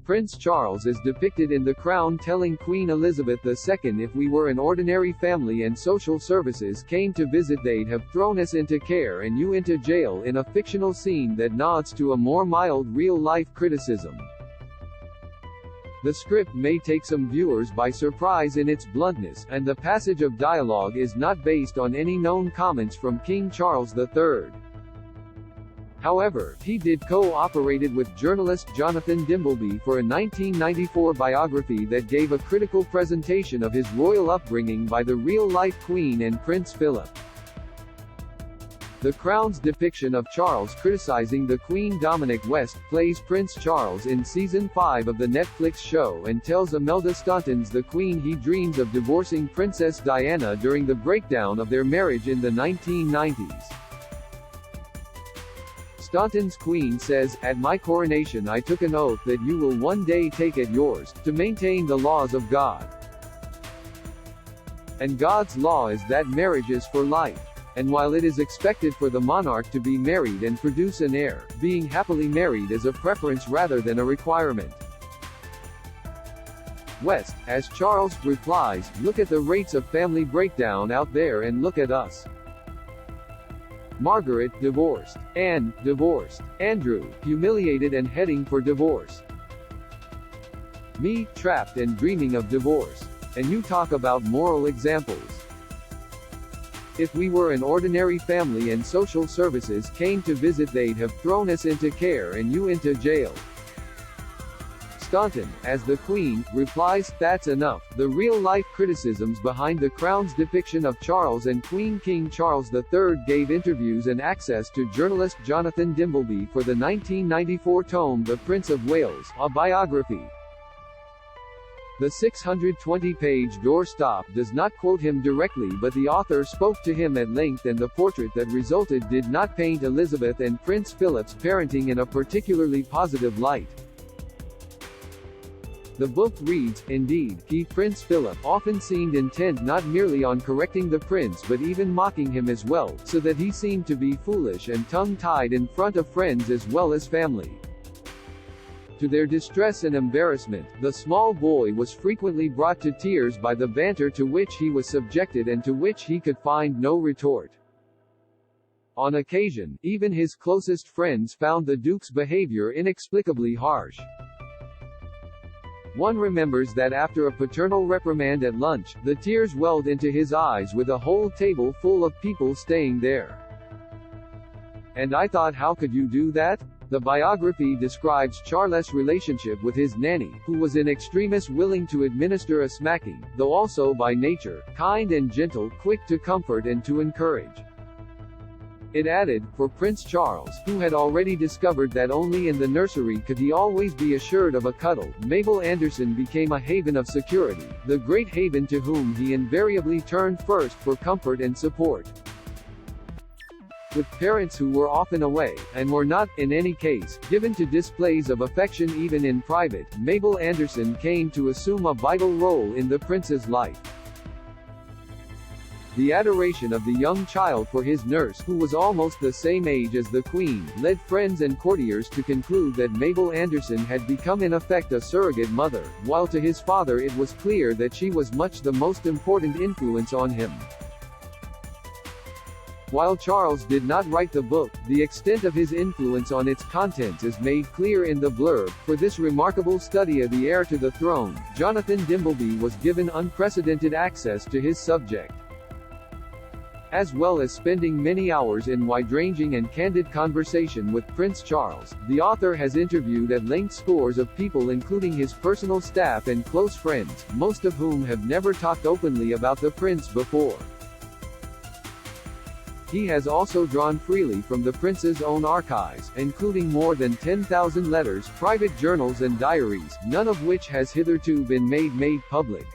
Prince Charles is depicted in The Crown telling Queen Elizabeth II, "If we were an ordinary family and social services came to visit, they'd have thrown us into care and you into jail," in a fictional scene that nods to a more mild real-life criticism. The script may take some viewers by surprise in its bluntness, and the passage of dialogue is not based on any known comments from King Charles III. However, he did co-operated with journalist Jonathan Dimbleby for a 1994 biography that gave a critical presentation of his royal upbringing by the real-life Queen and Prince Philip. The Crown's depiction of Charles criticizing the Queen. Dominic West plays Prince Charles in Season 5 of the Netflix show and tells Imelda Staunton's The Queen he dreams of divorcing Princess Diana during the breakdown of their marriage in the 1990s. Staunton's Queen says, "At my coronation I took an oath that you will one day take at yours, to maintain the laws of God. And God's law is that marriage is for life. And while it is expected for the monarch to be married and produce an heir, being happily married is a preference rather than a requirement." West, as Charles, replies, "Look at the rates of family breakdown out there and look at us. Margaret, divorced. Anne, divorced. Andrew, humiliated and heading for divorce. Me, trapped and dreaming of divorce. And you talk about moral examples. If we were an ordinary family and social services came to visit, they'd have thrown us into care and you into jail." Staunton, as the Queen, replies, "That's enough." The real-life criticisms behind the Crown's depiction of Charles and Queen. King Charles III gave interviews and access to journalist Jonathan Dimbleby for the 1994 tome The Prince of Wales, a biography. The 620-page doorstop does not quote him directly, but the author spoke to him at length, and the portrait that resulted did not paint Elizabeth and Prince Philip's parenting in a particularly positive light. The book reads, "Indeed, he, Prince Philip, often seemed intent not merely on correcting the prince but even mocking him as well, so that he seemed to be foolish and tongue-tied in front of friends as well as family. To their distress and embarrassment, the small boy was frequently brought to tears by the banter to which he was subjected and to which he could find no retort. On occasion, even his closest friends found the Duke's behavior inexplicably harsh. One remembers that after a paternal reprimand at lunch, the tears welled into his eyes with a whole table full of people staying there. And I thought, how could you do that?" The biography describes Charles' relationship with his nanny, who was in extremis willing to administer a smacking, though also by nature, kind and gentle, quick to comfort and to encourage. It added, for Prince Charles, who had already discovered that only in the nursery could he always be assured of a cuddle, Mabel Anderson became a haven of security, the great haven to whom he invariably turned first for comfort and support. With parents who were often away, and were not, in any case, given to displays of affection even in private, Mabel Anderson came to assume a vital role in the prince's life. The adoration of the young child for his nurse, who was almost the same age as the Queen, led friends and courtiers to conclude that Mabel Anderson had become in effect a surrogate mother, while to his father it was clear that she was much the most important influence on him. While Charles did not write the book, the extent of his influence on its contents is made clear in the blurb. For this remarkable study of the heir to the throne, Jonathan Dimbleby was given unprecedented access to his subject. As well as spending many hours in wide-ranging and candid conversation with Prince Charles, the author has interviewed at length scores of people including his personal staff and close friends, most of whom have never talked openly about the prince before. He has also drawn freely from the prince's own archives, including more than 10,000 letters, private journals and diaries, none of which has hitherto been made public.